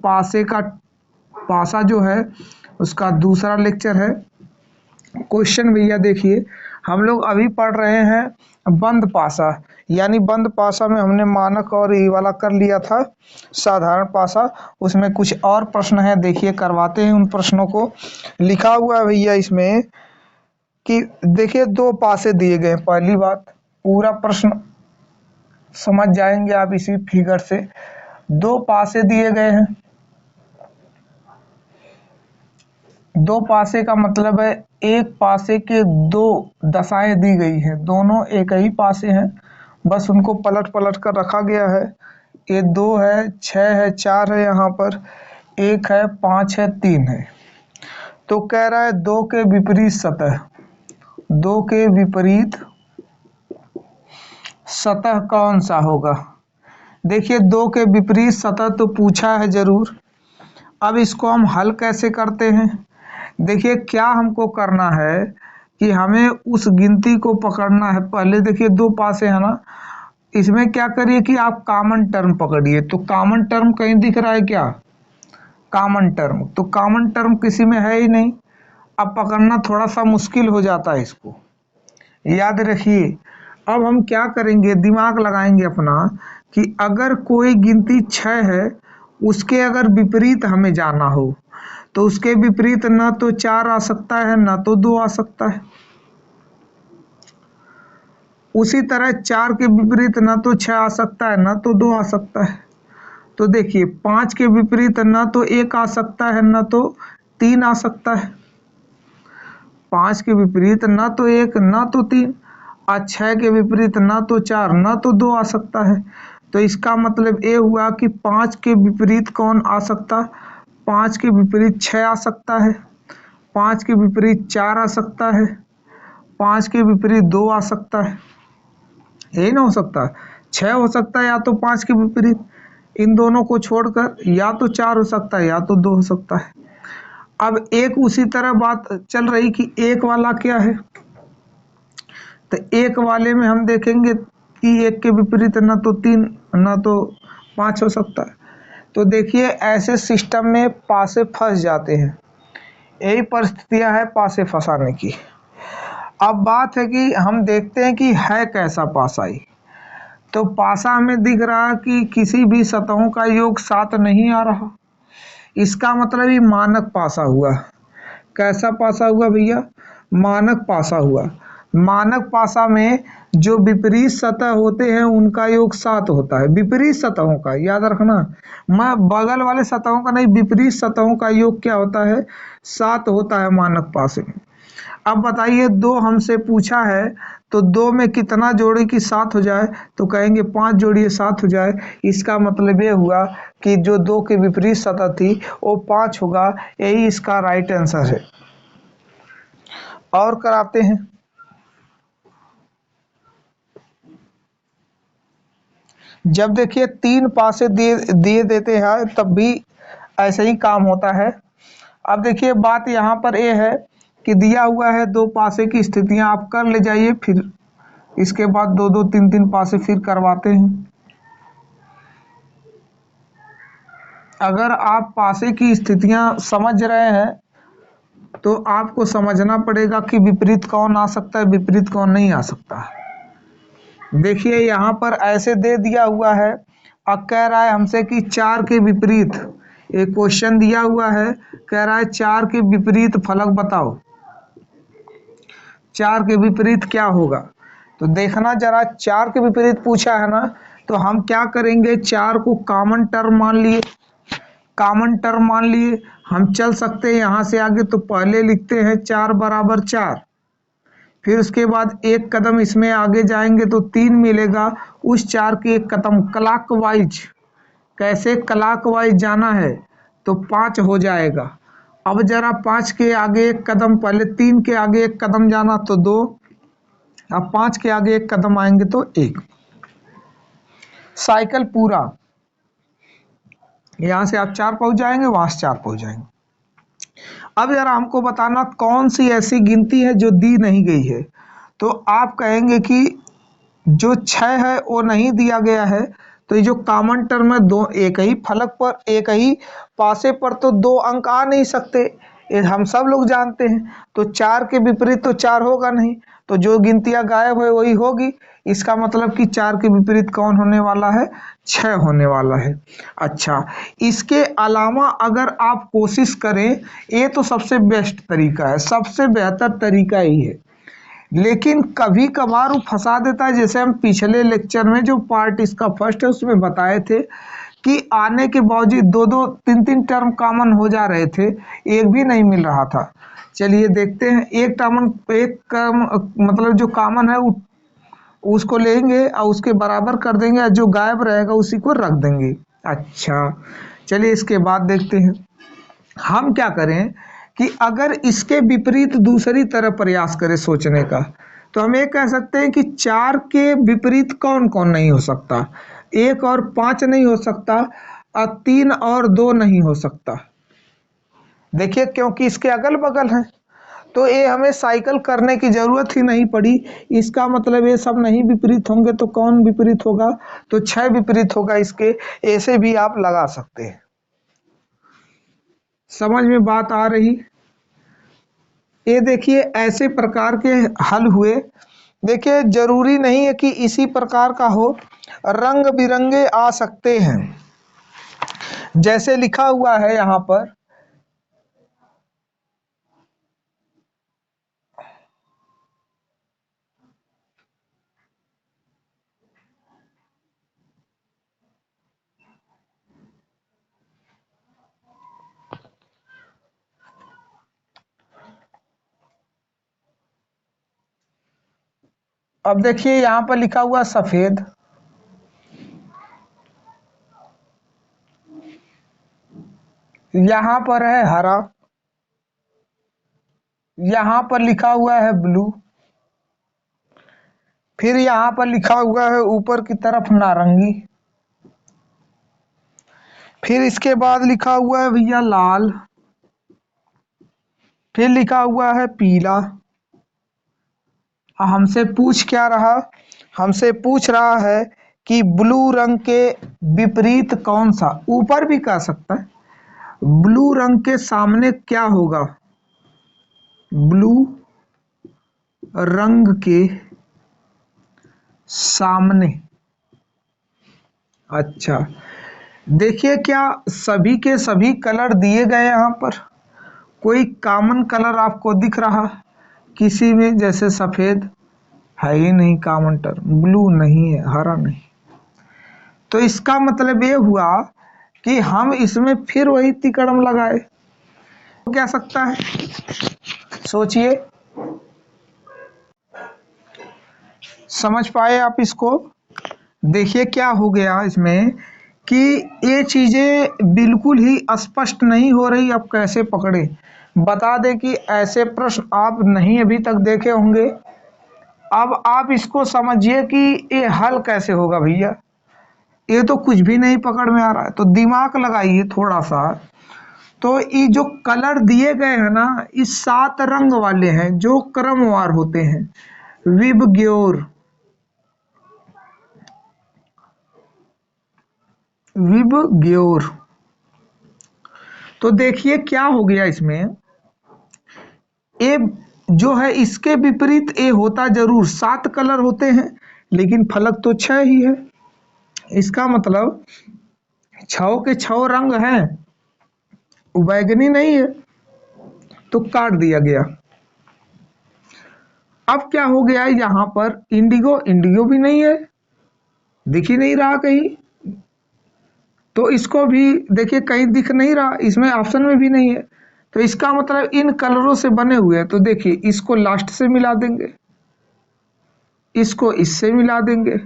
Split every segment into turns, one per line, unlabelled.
पासे का पासा जो है उसका दूसरा लेक्चर है। क्वेश्चन भैया देखिए, हम लोग अभी पढ़ रहे हैं बंद पासा, यानी बंद पासा में हमने मानक और ये वाला कर लिया था साधारण पासा। उसमें कुछ और प्रश्न है, देखिए करवाते हैं उन प्रश्नों को। लिखा हुआ है भैया इसमें कि देखिए दो पासे दिए गए। पहली बात, पूरा प्रश्न समझ जाएंगे आप इसी फिगर से। दो पासे दिए गए हैं, दो पासे का मतलब है एक पासे के दो दशाएं दी गई हैं, दोनों एक ही पासे हैं, बस उनको पलट पलट कर रखा गया है। ये 2 है, 6 है, 4 है, यहाँ पर 1 है, 5 है, 3 है। तो कह रहा है दो के विपरीत सतह, दो के विपरीत सतह कौन सा होगा। देखिए दो के विपरीत सतह तो पूछा है जरूर। अब इसको हम हल कैसे करते हैं। देखिए क्या हमको करना है कि हमें उस गिनती को पकड़ना है। पहले देखिए दो पासे है ना, इसमें क्या करिए कि आप कॉमन टर्म पकड़िए। तो कॉमन टर्म कहीं दिख रहा है क्या, कॉमन टर्म, तो कॉमन टर्म किसी में है ही नहीं। अब पकड़ना थोड़ा सा मुश्किल हो जाता है इसको, याद रखिए। अब हम क्या करेंगे, दिमाग लगाएंगे अपना कि अगर कोई गिनती 6 है, उसके अगर विपरीत हमें जाना हो तो उसके विपरीत ना तो 4 आ सकता है ना तो 2 आ सकता है। उसी तरह 4 के विपरीत ना तो 6 आ सकता है ना तो 2 आ सकता है। तो देखिए 5 के विपरीत ना तो 1 आ सकता है ना तो 3 आ सकता है। 5 के विपरीत ना तो 1 ना तो 3, और 6 के विपरीत ना तो 4 ना तो 2 आ सकता है। तो इसका मतलब ये हुआ कि 5 के विपरीत कौन आ सकता है, 5 के विपरीत 6 आ सकता है, 5 के विपरीत 4 आ सकता है, 5 के विपरीत 2 आ सकता है। यही ना हो सकता, 6 हो सकता है या तो 5 के विपरीत, इन दोनों को छोड़कर या तो 4 हो सकता है या तो 2 हो सकता है। अब एक उसी तरह बात चल रही कि एक वाला क्या है, तो एक वाले में हम देखेंगे कि एक के विपरीत ना तो 3 ना तो 5 हो सकता है। तो देखिए ऐसे सिस्टम में पासे फंस जाते हैं, यही परिस्थितियां है पासे फंसाने की। अब बात है कि हम देखते हैं कि है कैसा पासा ही। तो पासा हमें दिख रहा कि किसी भी सतहों का योग 7 नहीं आ रहा, इसका मतलब ही मानक पासा हुआ। कैसा पासा हुआ भैया, मानक पासा हुआ। मानक पासा में जो विपरीत सतह होते हैं उनका योग 7 होता है, विपरीत सतहों का याद रखना। मैं बगल वाले सतहों का नहीं, विपरीत सतहों का योग क्या होता है, 7 होता है मानक पासे में। अब बताइए 2 हमसे पूछा है, तो 2 में कितना जोड़े कि 7 हो जाए, तो कहेंगे 5 जोड़िए 7 हो जाए। इसका मतलब ये हुआ कि जो 2 के विपरीत सतह थी वो 5 होगा, यही इसका राइट आंसर है। और कराते हैं। जब देखिए 3 पासे दिए देते हैं तब भी ऐसे ही काम होता है। अब देखिए बात यहाँ पर ये है कि दिया हुआ है 2 पासे की स्थितियां आप कर ले जाइए, फिर इसके बाद 2-2 3-3 पासे फिर करवाते हैं। अगर आप पासे की स्थितियां समझ रहे हैं तो आपको समझना पड़ेगा कि विपरीत कौन आ सकता है, विपरीत कौन नहीं आ सकता। देखिए यहाँ पर ऐसे दे दिया हुआ है, अब कह रहा है हमसे कि 4 के विपरीत, एक क्वेश्चन दिया हुआ है, कह रहा है 4 के विपरीत फलक बताओ, 4 के विपरीत क्या होगा। तो देखना जरा, 4 के विपरीत पूछा है ना, तो हम क्या करेंगे, 4 को कॉमन टर्म मान लिए, कॉमन टर्म मान लिए हम चल सकते हैं यहाँ से आगे। तो पहले लिखते हैं 4 बराबर 4, फिर उसके बाद एक कदम इसमें आगे जाएंगे तो 3 मिलेगा, उस 4 के एक कदम क्लॉकवाइज, कैसे क्लॉकवाइज जाना है तो 5 हो जाएगा। अब जरा 5 के आगे एक कदम, पहले 3 के आगे एक कदम जाना तो 2, अब 5 के आगे एक कदम आएंगे तो 1। साइकिल पूरा, यहां से आप 4 पहुंच जाएंगे, वहां से 4 पहुंच जाएंगे। अब जरा हमको बताना कौन सी ऐसी गिनती है जो दी नहीं गई है। तो आप कहेंगे कि जो 6 है वो नहीं दिया गया है, तो ये जो कॉमन टर्म है, दो एक ही फलक पर, एक ही पासे पर तो दो अंक आ नहीं सकते, ये हम सब लोग जानते हैं। तो 4 के विपरीत तो 4 होगा नहीं, तो जो गिनतियां गायब है वही होगी। इसका मतलब कि 4 के विपरीत कौन होने वाला है? 6 होने वाला है। अच्छा, इसके अलावा अगर आप कोशिश करें, ये तो सबसे बेस्ट तरीका है, सबसे बेहतर तरीका ही है, लेकिन कभी कभार वो फंसा देता है। जैसे हम पिछले लेक्चर में जो पार्ट इसका फर्स्ट है उसमें बताए थे कि आने के बावजूद दो दो तीन तीन टर्म कॉमन हो जा रहे थे, एक भी नहीं मिल रहा था। चलिए देखते हैं, एक टर्म मतलब जो कॉमन है उसको लेंगे और उसके बराबर कर देंगे, और जो गायब रहेगा उसी को रख देंगे। अच्छा, चलिए इसके बाद देखते हैं हम क्या करें कि अगर इसके विपरीत दूसरी तरह प्रयास करें सोचने का, तो हम ये कह सकते हैं कि 4 के विपरीत कौन कौन नहीं हो सकता? 1 और 5 नहीं हो सकता, और 3 और 2 नहीं हो सकता। देखिए, क्योंकि इसके अगल बगल हैं, तो ये हमें साइकिल करने की जरूरत ही नहीं पड़ी। इसका मतलब ये सब नहीं विपरीत होंगे, तो कौन विपरीत होगा? तो 6 विपरीत होगा इसके। ऐसे भी आप लगा सकते हैं। समझ में बात आ रही? ये देखिए, ऐसे प्रकार के हल हुए। देखिए, जरूरी नहीं है कि इसी प्रकार का हो, रंग बिरंगे आ सकते हैं। जैसे लिखा हुआ है यहाँ पर, अब देखिए यहाँ पर लिखा हुआ सफेद, यहाँ पर है हरा, यहाँ पर लिखा हुआ है ब्लू, फिर यहाँ पर लिखा हुआ है ऊपर की तरफ नारंगी, फिर इसके बाद लिखा हुआ है भैया लाल, फिर लिखा हुआ है पीला। हमसे पूछ क्या रहा? हमसे पूछ रहा है कि ब्लू रंग के विपरीत कौन सा, ऊपर भी कह सकता है, ब्लू रंग के सामने क्या होगा? ब्लू रंग के सामने। अच्छा, देखिए, क्या सभी के सभी कलर दिए गए यहाँ पर? कोई कॉमन कलर आपको दिख रहा किसी में? जैसे सफेद है ही नहीं कॉमन टर्म, ब्लू नहीं है, हरा नहीं। तो इसका मतलब ये हुआ कि हम इसमें फिर वही तिकड़म लगाए। तो क्या सकता है, सोचिए, समझ पाए आप इसको? देखिए क्या हो गया इसमें कि ये चीजें बिल्कुल ही स्पष्ट नहीं हो रही। अब कैसे पकड़े? बता दें कि ऐसे प्रश्न आप नहीं अभी तक देखे होंगे। अब आप इसको समझिए कि ये हल कैसे होगा भैया। ये तो कुछ भी नहीं पकड़ में आ रहा है, तो दिमाग लगाइए थोड़ा सा। तो ये जो कलर दिए गए हैं ना, इस 7 रंग वाले हैं जो क्रमवार होते हैं, विबग्योर, विबग्योर। तो देखिए क्या हो गया इसमें, ए जो है इसके विपरीत ए होता जरूर, 7 कलर होते हैं लेकिन फलक तो 6 ही है। इसका मतलब 6 के 6 रंग हैं, बैगनी नहीं है, तो काट दिया गया। अब क्या हो गया, यहां पर इंडिगो, इंडिगो भी नहीं है, दिख ही नहीं रहा कहीं। तो इसको भी देखिए कहीं दिख नहीं रहा, इसमें ऑप्शन में भी नहीं है। तो इसका मतलब इन कलरों से बने हुए हैं। तो देखिए, इसको लास्ट से मिला देंगे, इसको इससे मिला देंगे,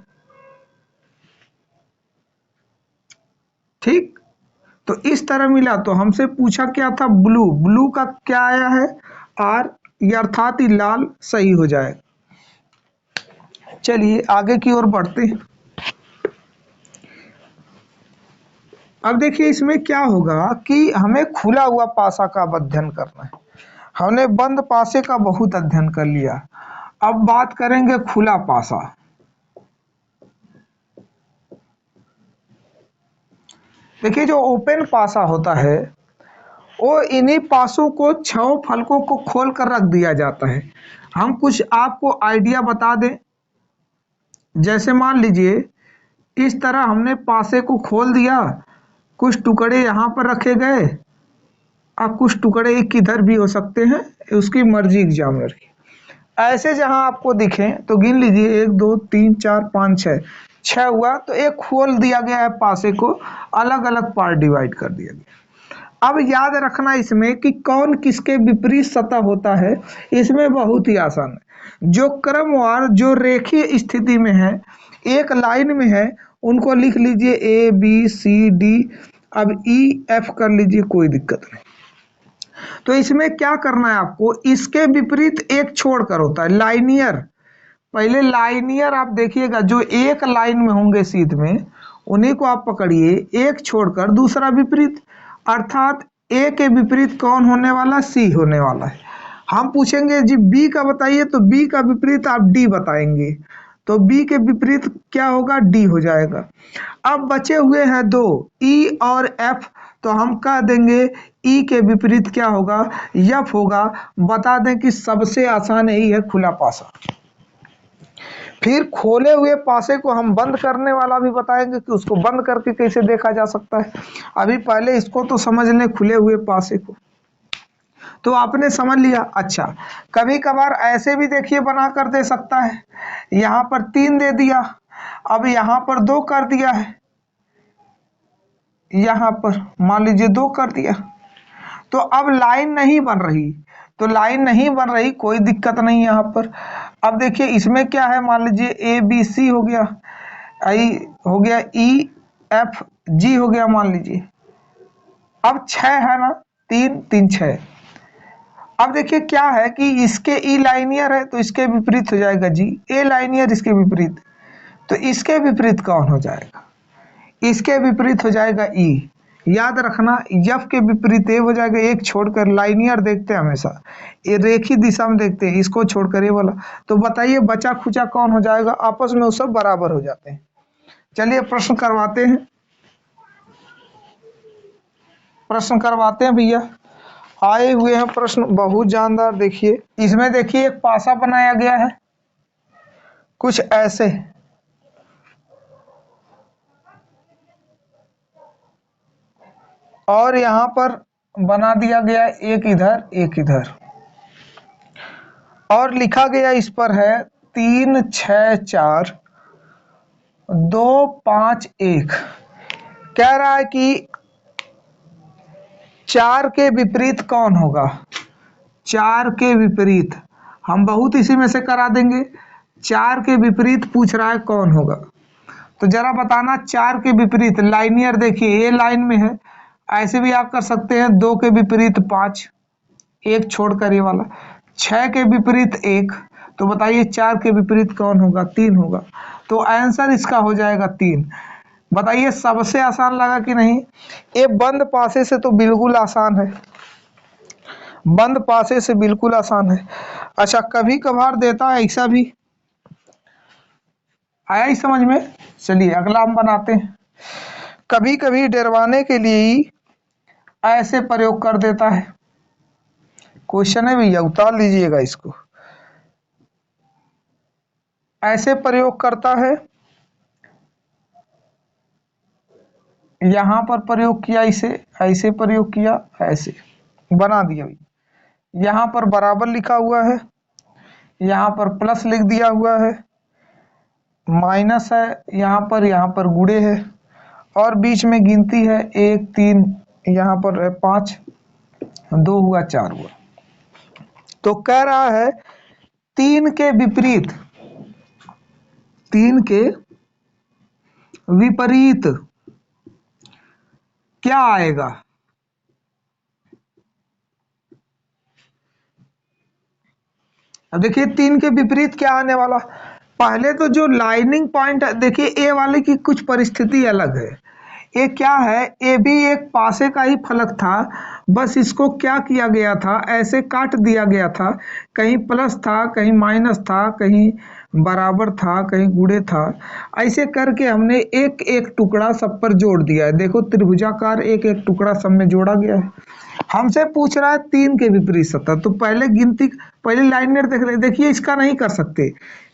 ठीक। तो इस तरह मिला। तो हमसे पूछा क्या था? ब्लू, ब्लू का क्या आया है? आर, ये अर्थात ही लाल सही हो जाए। चलिए आगे की ओर बढ़ते हैं। अब देखिए इसमें क्या होगा कि हमें खुला हुआ पासा का अध्ययन करना है। हमने बंद पासे का बहुत अध्ययन कर लिया, अब बात करेंगे खुला पासा। देखिए जो ओपन पासा होता है वो इन्हीं पासों को 6 फलकों को खोल कर रख दिया जाता है। हम कुछ आपको आइडिया बता दें, जैसे मान लीजिए इस तरह हमने पासे को खोल दिया, कुछ टुकड़े यहाँ पर रखे गए, अब कुछ टुकड़े किधर भी हो सकते हैं, उसकी मर्जी एग्जामिनर की। ऐसे जहां आपको दिखें तो गिन लीजिए 1 2 3 4 5 6, 6 हुआ तो एक खोल दिया गया है, पासे को अलग अलग पार्ट डिवाइड कर दिया गया। अब याद रखना इसमें कि कौन किसके विपरीत सतह होता है, इसमें बहुत ही आसान है। जो क्रमवार जो रेखीय स्थिति में है, एक लाइन में है, उनको लिख लीजिए ए बी सी डी, अब ई एफ कर लीजिए, कोई दिक्कत नहीं। तो इसमें क्या करना है आपको, इसके विपरीत एक छोड़कर होता है लाइनियर। पहले लाइनियर आप देखिएगा, जो एक लाइन में होंगे सीध में, उन्हीं को आप पकड़िए, एक छोड़कर दूसरा विपरीत, अर्थात ए के विपरीत कौन होने वाला, सी होने वाला है। हम पूछेंगे जी बी का बताइए, तो बी का विपरीत आप डी बताएंगे, तो बी के विपरीत क्या होगा, डी हो जाएगा। अब बचे हुए हैं 2, ई और एफ, तो हम कह देंगे ई के विपरीत क्या होगा, एफ होगा। बता दें कि सबसे आसान यही है, खुला पासा। फिर खोले हुए पासे को हम बंद करने वाला भी बताएंगे कि उसको बंद करके कैसे देखा जा सकता है। अभी पहले इसको तो समझ लें, खुले हुए पासे को तो आपने समझ लिया। अच्छा, कभी कभार ऐसे भी देखिए बना कर दे सकता है, यहाँ पर 3 दे दिया, अब यहाँ पर 2 कर दिया है, यहाँ पर मान लीजिए 2 कर दिया, तो अब लाइन नहीं बन रही, तो लाइन नहीं बन रही, कोई दिक्कत नहीं यहाँ पर। अब देखिए इसमें क्या है, मान लीजिए ए बी सी हो गया, आई हो गया, ई एफ जी हो गया, मान लीजिए। अब 6 है ना, 3 3 6। अब देखिए क्या है कि इसके ई लाइनियर है, तो इसके विपरीत हो जाएगा जी, ए लाइनियर इसके विपरीत, तो इसके विपरीत कौन हो जाएगा, इसके विपरीत हो जाएगा ई। याद रखना, एफ के विपरीत ए हो जाएगा, एक छोड़कर, लाइनियर देखते हैं हमेशा, ये रेखी दिशा में देखते हैं, इसको छोड़कर ये वाला। तो बताइए बचा खुचा कौन हो जाएगा, आपस में वो सब बराबर हो जाते हैं। चलिए प्रश्न करवाते हैं, प्रश्न करवाते हैं भैया। आए हुए हैं प्रश्न बहुत जानदार। देखिए इसमें देखिए एक पासा बनाया गया है कुछ ऐसे, और यहाँ पर बना दिया गया एक इधर एक इधर, और लिखा गया इस पर है 3 6 4 2 5 1। कह रहा है कि 4 के विपरीत कौन होगा, 4 के विपरीत हम बहुत इसी में से करा देंगे। 4 के विपरीत पूछ रहा है कौन होगा, तो जरा बताना 4 के विपरीत। लाइनियर देखिए ये लाइन में है, ऐसे भी आप कर सकते हैं, 2 के विपरीत 5, एक छोड़कर ये वाला, 6 के विपरीत 1, तो बताइए 4 के विपरीत कौन होगा, 3 होगा। तो आंसर इसका हो जाएगा 3। बताइए सबसे आसान लगा कि नहीं, ये बंद पासे से तो बिल्कुल आसान है, बंद पासे से बिल्कुल आसान है। अच्छा कभी कभार देता है ऐसा भी, आया ही समझ में। चलिए अगला हम बनाते हैं। कभी कभी डरवाने के लिए ही ऐसे प्रयोग कर देता है। क्वेश्चन है भैया, उतार लीजिएगा इसको। ऐसे प्रयोग करता है, यहां पर प्रयोग किया, इसे ऐसे प्रयोग किया, ऐसे बना दिया। यहां पर बराबर लिखा हुआ है, यहां पर प्लस लिख दिया हुआ है, माइनस है यहाँ पर गुणे है, और बीच में गिनती है 1 3, यहाँ पर 5, 2 हुआ 4 हुआ। तो कह रहा है 3 के विपरीत, 3 के विपरीत क्या आएगा, अब देखिए 3 के विपरीत क्या आने वाला। पहले तो जो लाइनिंग पॉइंट है, देखिए ए वाले की कुछ परिस्थिति अलग है, ये क्या है, ये भी एक पासे का ही फलक था, बस इसको क्या किया गया था, ऐसे काट दिया गया था, कहीं प्लस था, कहीं माइनस था, कहीं बराबर था, कहीं गुणे था, ऐसे करके हमने एक एक टुकड़ा सब पर जोड़ दिया है। देखो त्रिभुजाकार एक एक टुकड़ा सब में जोड़ा गया है। हमसे पूछ रहा है 3 के विपरीत सतह, तो पहले गिनती, पहली लाइनर देख रहे, देखिए इसका नहीं कर सकते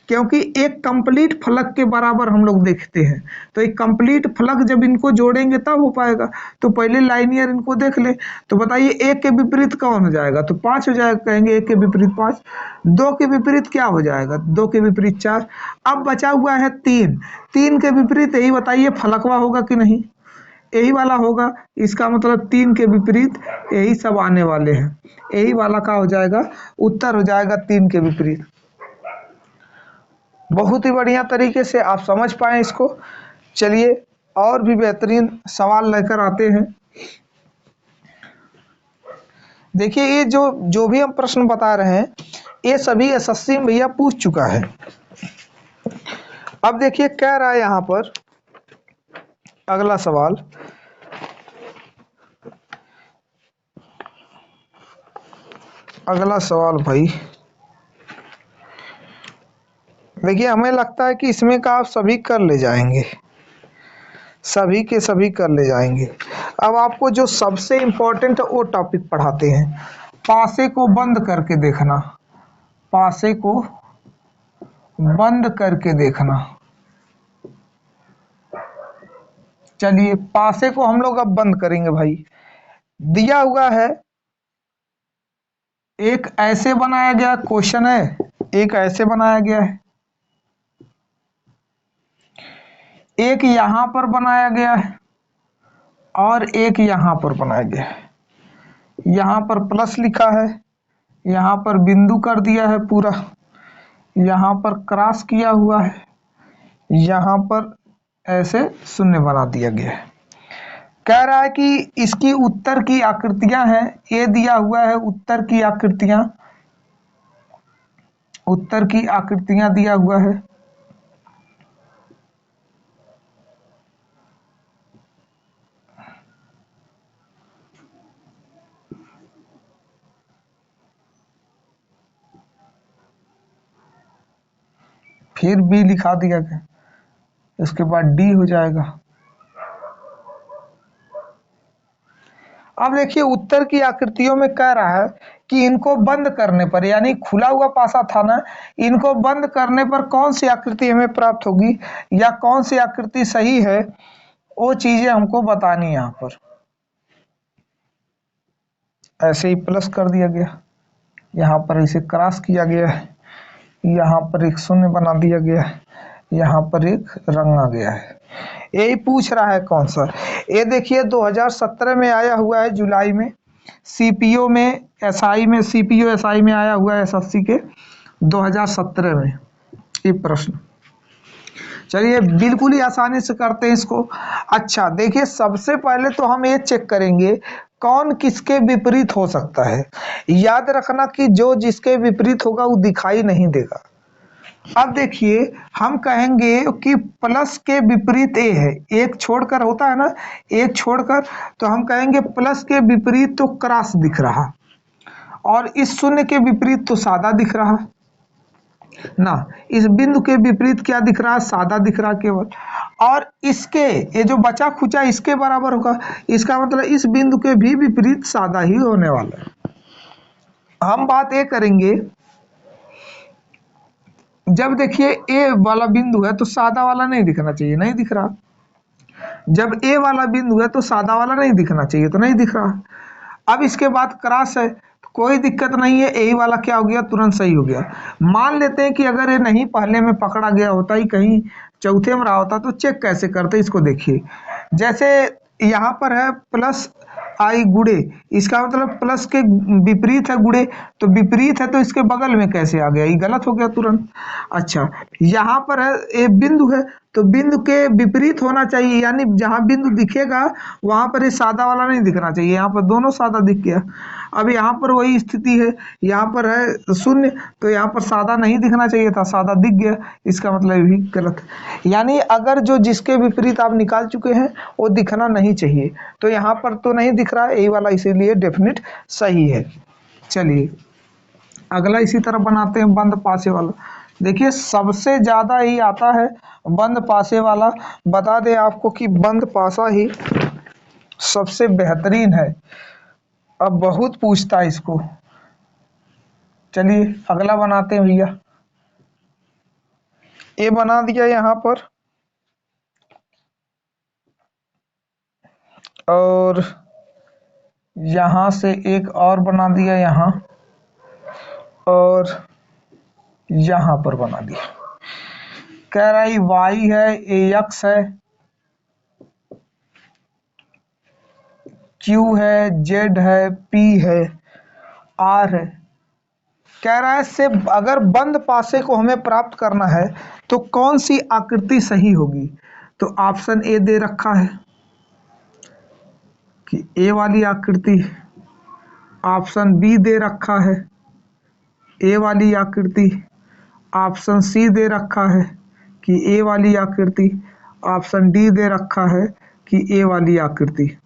क्योंकि एक कंप्लीट फलक के बराबर हम लोग देखते हैं, तो एक कंप्लीट फलक जब इनको जोड़ेंगे तब हो पाएगा। तो पहले लाइनियर इनको देख ले, तो बताइए 1 के विपरीत कौन हो जाएगा, तो 5 हो जाएगा, कहेंगे 1 के विपरीत 5। 2 के विपरीत क्या हो जाएगा, 2 के विपरीत 4। अब बचा हुआ है 3, 3 के विपरीत यही बताइए फलकवा होगा कि नहीं, यही वाला होगा। इसका मतलब 3 के विपरीत यही सब आने वाले हैं, यही वाला का हो जाएगा, उत्तर हो जाएगा 3 के विपरीत। बहुत ही बढ़िया तरीके से आप समझ पाए इसको। चलिए और भी बेहतरीन सवाल लेकर आते हैं। देखिए ये जो भी हम प्रश्न बता रहे हैं ये सभी एसएससी में भैया पूछ चुका है। अब देखिए कह रहा है यहाँ पर अगला सवाल, अगला सवाल भाई देखिए हमें लगता है कि इसमें का आप सभी कर ले जाएंगे, सभी के सभी कर ले जाएंगे। अब आपको जो सबसे इम्पोर्टेंट है वो टॉपिक पढ़ाते हैं, पासे को बंद करके देखना, पासे को बंद करके देखना। चलिए पासे को हम लोग अब बंद करेंगे भाई। दिया हुआ है एक ऐसे बनाया गया क्वेश्चन है, एक ऐसे बनाया गया है, एक यहां पर बनाया गया है और एक यहां पर बनाया गया है। यहां पर प्लस लिखा है, यहां पर बिंदु कर दिया है पूरा, यहां पर क्रॉस किया हुआ है, यहां पर ऐसे शून्य बना दिया गया है। कह रहा है कि इसकी उत्तर की आकृतियां हैं, ये दिया हुआ है उत्तर की आकृतियां, उत्तर की आकृतियां दिया हुआ है। फिर बी लिखा दिया गया, उसके बाद डी हो जाएगा। अब देखिए उत्तर की आकृतियों में कह रहा है कि इनको बंद करने पर, यानी खुला हुआ पासा था ना, इनको बंद करने पर कौन सी आकृति हमें प्राप्त होगी या कौन सी आकृति सही है, वो चीजें हमको बतानी है। यहाँ पर ऐसे ही प्लस कर दिया गया, यहाँ पर इसे क्रॉस किया गया है, यहाँ पर एक शून्य बना दिया गया है, यहाँ पर एक रंगा गया है। यही पूछ रहा है कौन सा। ये देखिए 2017 में आया हुआ है, जुलाई में सीपीओ में, एसआई में, सीपीओ एसआई में आया हुआ है एसएससी के 2017 में ये प्रश्न। चलिए बिल्कुल ही आसानी से करते हैं इसको। अच्छा देखिए सबसे पहले तो हम ये चेक करेंगे कौन किसके विपरीत हो सकता है। याद रखना कि जो जिसके विपरीत होगा वो दिखाई नहीं देगा। अब देखिए हम कहेंगे कि प्लस के विपरीत ए है, एक छोड़कर होता है ना, एक छोड़कर, तो हम कहेंगे प्लस के विपरीत तो क्रॉस दिख रहा और इस शून्य के विपरीत तो सादा दिख रहा ना, इस बिंदु के विपरीत क्या दिख रहा है, सादा दिख रहा केवल, और इसके ये जो बचा खुचा इसके बराबर होगा, इसका मतलब इस बिंदु के भी विपरीत सादा ही होने वाला है। हम बात ये करेंगे जब देखिए ए वाला बिंदु है तो सादा वाला नहीं दिखना चाहिए, नहीं दिख रहा। जब ए वाला बिंदु है तो सादा वाला नहीं दिखना चाहिए, तो नहीं दिख रहा। अब इसके बाद क्रॉस है, कोई दिक्कत नहीं है, यही वाला क्या हो गया, तुरंत सही हो गया। मान लेते हैं कि अगर ये नहीं पहले में पकड़ा गया होता, ही कहीं चौथे में रहा होता, तो चेक कैसे करते इसको देखिए। जैसे यहाँ पर है प्लस आई गुड़े, इसका मतलब प्लस के विपरीत है गुड़े, तो विपरीत है तो इसके बगल में कैसे आ गया, ये गलत हो गया तुरंत। अच्छा यहाँ पर है ए बिंदु है तो बिंदु के विपरीत होना चाहिए, यानी जहां बिंदु दिखेगा वहां पर ये सादा वाला नहीं दिखना चाहिए। यहाँ पर दोनों सादा दिख गया। अब यहाँ पर वही स्थिति है, यहाँ पर है शून्य, तो यहाँ पर सादा नहीं दिखना चाहिए था, सादा दिख गया, इसका मतलब भी गलत है। यानी अगर जो जिसके विपरीत आप निकाल चुके हैं वो दिखना नहीं चाहिए, तो यहाँ पर तो नहीं दिख रहा है, यही वाला इसीलिए डेफिनेट सही है। चलिए अगला इसी तरह बनाते हैं बंद पासे वाला। देखिए सबसे ज्यादा ही आता है बंद पासे वाला। बता दें आपको कि बंद पासा ही सबसे बेहतरीन है, अब बहुत पूछता है इसको। चलिए अगला बनाते हैं भैया। ये बना दिया यहाँ पर, और यहाँ से एक और बना दिया यहाँ, और यहाँ पर बना दिया। कह रहा है y है, ये x है, q है, z है, p है, r है। कह रहा है से अगर बंद पासे को हमें प्राप्त करना है तो कौन सी आकृति सही होगी। तो ऑप्शन ए दे रखा है कि ए वाली आकृति, ऑप्शन बी दे रखा है ए वाली आकृति, ऑप्शन सी दे रखा है कि ए वाली आकृति, ऑप्शन डी दे रखा है कि ए वाली आकृति।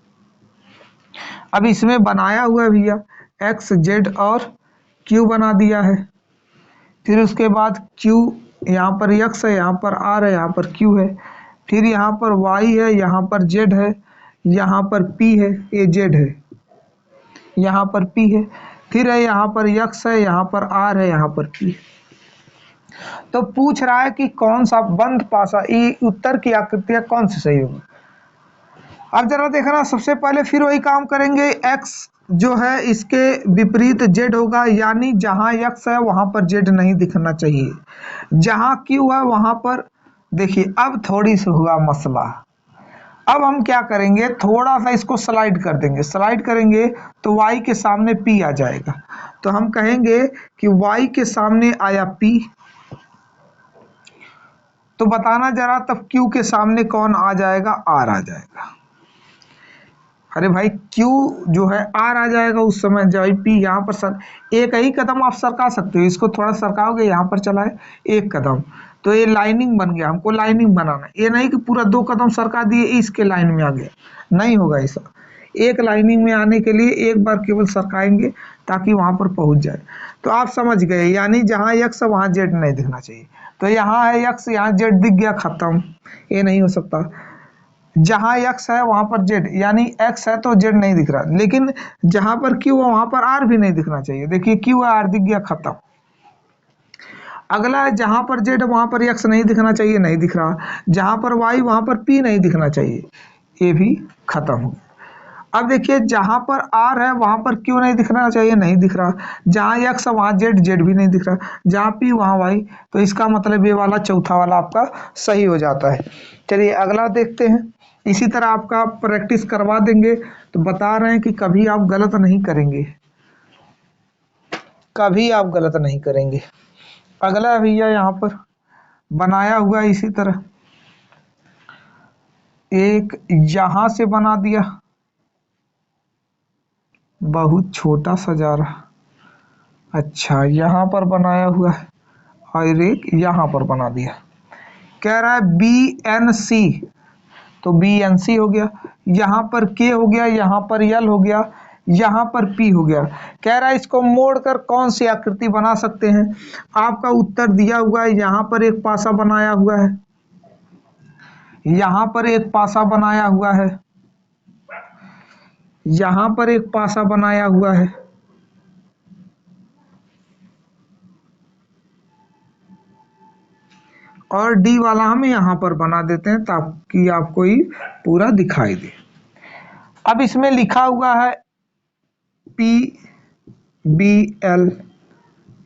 अब इसमें बनाया हुआ है भैया एक्स जेड और क्यू बना दिया है, फिर उसके बाद क्यू यहाँ पर एक्स है, यहाँ पर आर है, यहाँ पर क्यू है, फिर यहाँ पर वाई है, यहाँ पर जेड है, यहाँ पर पी है, ये जेड है, यहाँ पर पी है, फिर है यहाँ पर एक्स है, यहाँ पर आर है, यहाँ पर पी। तो पूछ रहा है कि कौन सा बंद पासा, ये उत्तर की आकृतियां कौन सी सही होगी। अब जरा देखना, सबसे पहले फिर वही काम करेंगे, x जो है इसके विपरीत z होगा, यानी जहां x है वहां पर z नहीं दिखना चाहिए, जहां q है वहां पर। देखिए अब थोड़ी सी हुआ मसला। अब हम क्या करेंगे, थोड़ा सा इसको स्लाइड कर देंगे, स्लाइड करेंगे तो y के सामने p आ जाएगा। तो हम कहेंगे कि y के सामने आया p, तो बताना जरा तब q के सामने कौन आ जाएगा, r आ जाएगा। अरे भाई Q जो है R आ जाएगा उस समय, जब P यहाँ पर सर एक ही कदम आप सरका सकते हो, इसको थोड़ा सरकाओगे यहाँ पर चला है एक कदम, तो ये लाइनिंग बन गया। हमको लाइनिंग बनाना है, ये नहीं कि पूरा 2 कदम सरका दिए इसके लाइन में आ गया, नहीं होगा ऐसा। एक लाइनिंग में आने के लिए एक बार केवल सरकाएंगे ताकि वहां पर पहुंच जाए। तो आप समझ गए, यानी जहां x है वहां z नहीं दिखना चाहिए। तो यहाँ है x, यहाँ z दिख गया, खत्म, ये नहीं हो सकता। जहां x है वहां पर z, यानी x है तो z नहीं दिख रहा, लेकिन जहां पर q है वहां पर r भी नहीं दिखना चाहिए। देखिए q है, r दिख गया, खत्म। अगला है जहां पर z वहां पर x नहीं दिखना चाहिए, नहीं दिख रहा। जहां पर y वहां पर p नहीं दिखना चाहिए, ये भी खत्म हो गया। अब देखिए जहां पर r है वहां पर q नहीं दिखना चाहिए, नहीं दिख रहा। जहां x है वहां z भी नहीं दिख रहा। जहां p वहां y, तो इसका मतलब ये वाला चौथा वाला आपका सही हो जाता है। चलिए अगला देखते हैं। इसी तरह आपका प्रैक्टिस करवा देंगे, तो बता रहे हैं कि कभी आप गलत नहीं करेंगे, कभी आप गलत नहीं करेंगे। अगला भैया यहाँ पर बनाया हुआ है इसी तरह, एक यहां से बना दिया, बहुत छोटा सा जा रहा। अच्छा यहाँ पर बनाया हुआ है और एक यहाँ पर बना दिया। कह रहा है BNC, तो BNC हो गया, यहाँ पर K हो गया, यहाँ पर L हो गया, यहाँ पर P हो गया। कह रहा है इसको मोड़कर कौन सी आकृति बना सकते हैं। आपका उत्तर दिया हुआ है, यहाँ पर एक पासा बनाया हुआ है, यहाँ पर एक पासा बनाया हुआ है, यहाँ पर एक पासा बनाया हुआ है, और डी वाला हम यहाँ पर बना देते हैं ताकि आपको ही पूरा दिखाई दे। अब इसमें लिखा हुआ है PBL,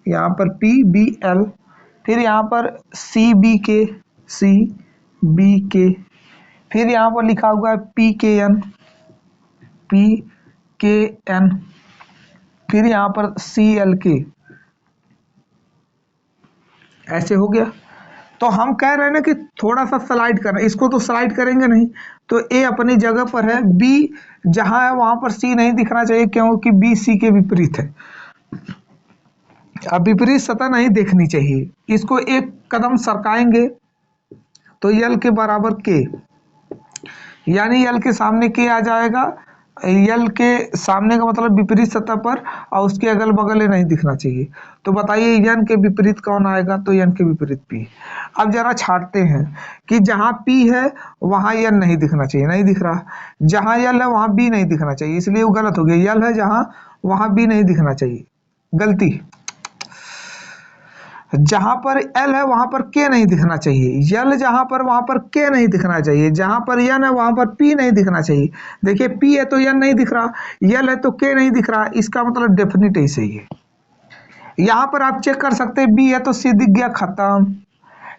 यहाँ पर PBL, फिर यहाँ पर CBK, फिर यहाँ पर लिखा हुआ है PKN, फिर यहाँ पर CLK, ऐसे हो गया। तो हम कह रहे हैं ना कि थोड़ा सा स्लाइड करना, इसको तो स्लाइड करेंगे नहीं, तो ए अपनी जगह पर है, बी जहां है वहां पर सी नहीं दिखना चाहिए क्योंकि बी सी के विपरीत है। अब विपरीत सतह नहीं देखनी चाहिए, इसको एक कदम सरकाएंगे तो यल के बराबर के, यानी यल के सामने के आ जाएगा, यल के सामने का मतलब विपरीत सतह पर, और उसके अगल बगल नहीं दिखना चाहिए। तो बताइए यन के विपरीत कौन आएगा, तो यन के विपरीत पी। अब जरा छाटते हैं कि जहां पी है वहां यल नहीं दिखना चाहिए, नहीं दिख रहा, जहां यल है वहां बी नहीं दिखना चाहिए, इसलिए वो गलत हो गया, यल है जहां वहां बी नहीं दिखना चाहिए, गलती। जहां पर एल है वहां पर के नहीं दिखना चाहिए, यल जहां पर वहां पर के नहीं दिखना चाहिए, जहां पर यन है वहां पर पी नहीं दिखना चाहिए। देखिए पी है तो यन नहीं दिख रहा, यल है तो के नहीं दिख रहा, इसका मतलब डेफिनेट ही सही है। यहां पर आप चेक कर सकते हैं, बी है तो सी दिख गया, खत्म।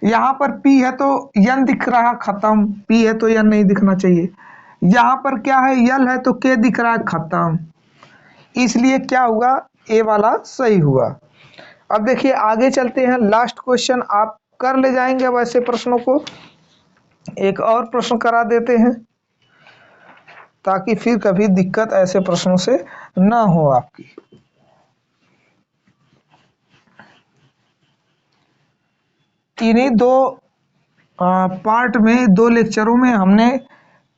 यहां पर पी है तो यन दिख रहा, खत्म, पी है तो यन नहीं दिखना चाहिए। यहां पर क्या है, यल है तो के दिख रहा है, खत्म। इसलिए क्या हुआ, ए वाला सही हुआ। अब देखिए आगे चलते हैं, लास्ट क्वेश्चन आप कर ले जाएंगे। अब ऐसे प्रश्नों को एक और प्रश्न करा देते हैं ताकि फिर कभी दिक्कत ऐसे प्रश्नों से ना हो आपकी। इन्हीं दो पार्ट में, दो लेक्चरों में हमने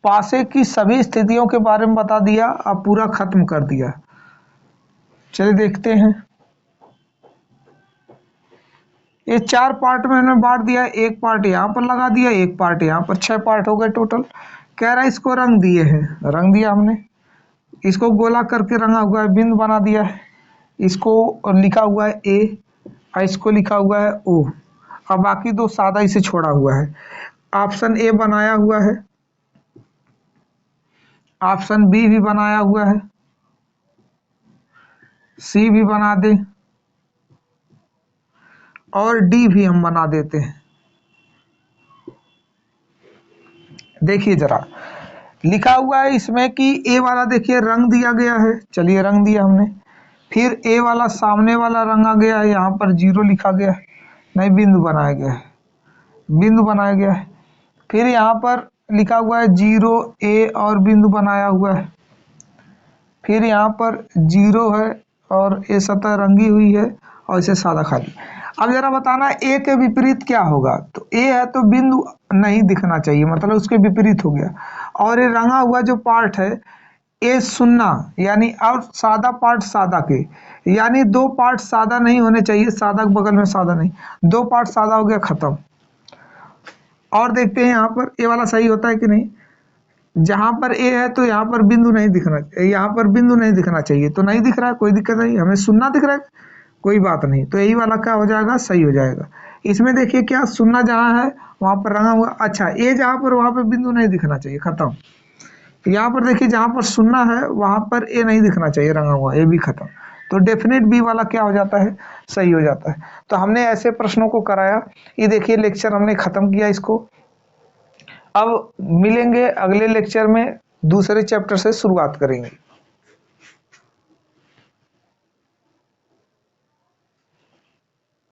पासे की सभी स्थितियों के बारे में बता दिया, अब पूरा खत्म कर दिया। चलिए देखते हैं, ये 4 पार्ट में हमने बांट दिया, एक पार्ट यहाँ पर लगा दिया, एक पार्ट यहाँ पर, 6 पार्ट हो गए टोटल। कह रहा है इसको रंग दिए हैं, रंग दिया हमने, इसको गोला करके रंगा हुआ है, बिंदु बना दिया है, इसको लिखा हुआ है ए और इसको लिखा हुआ है ओ, और बाकी दो सादा इसे छोड़ा हुआ है। ऑप्शन ए बनाया हुआ है, ऑप्शन बी भी बनाया हुआ है, सी भी बना दे और डी भी हम बना देते हैं। देखिए जरा लिखा हुआ है इसमें कि ए वाला देखिए रंग दिया गया है, चलिए रंग दिया हमने, फिर ए वाला सामने वाला रंगा गया है, यहाँ पर 0 लिखा गया है, नहीं बिंदु बनाया गया है, बिंदु बनाया गया है, फिर यहाँ पर लिखा हुआ है 0 ए और बिंदु बनाया हुआ है, फिर यहाँ पर 0 है और ये सतह रंगी हुई है और इसे सादा खाली। अब जरा बताना ए के विपरीत क्या होगा, तो ए है तो बिंदु नहीं दिखना चाहिए, मतलब उसके विपरीत हो गया, और ये रंगा हुआ जो पार्ट है ए सुन्ना, यानी और सादा पार्ट सादा के, यानी 2 पार्ट सादा नहीं होने चाहिए, सादा के बगल में सादा नहीं, 2 पार्ट सादा हो गया, खत्म। और देखते हैं यहाँ पर ए वाला सही होता है कि नहीं, जहां पर ए है तो यहाँ पर बिंदु नहीं दिखना, यहाँ पर बिंदु नहीं दिखना चाहिए, तो नहीं दिख रहा है, कोई दिक्कत नहीं, हमें सुन्ना दिख रहा है, कोई बात नहीं, तो यही वाला क्या हो जाएगा, सही हो जाएगा। इसमें देखिए क्या, सुन्ना जहां है वहां पर रंगा हुआ, अच्छा ए जहां पर वहां पर बिंदु नहीं दिखना चाहिए, खत्म। यहाँ पर देखिए जहां पर सुन्ना है वहां पर ए नहीं दिखना चाहिए रंगा हुआ, ए भी खत्म। तो डेफिनेट बी वाला क्या हो जाता है, सही हो जाता है। तो हमने ऐसे प्रश्नों को कराया, ये देखिए लेक्चर हमने खत्म किया इसको। अब मिलेंगे अगले लेक्चर में, दूसरे चैप्टर से शुरुआत करेंगे।